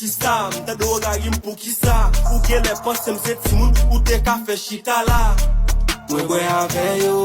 ki sa, mta do gagim pou ki sa. Ou gen le posem se timoun, ou te ka fe chita la. Mwen kwe ave yo,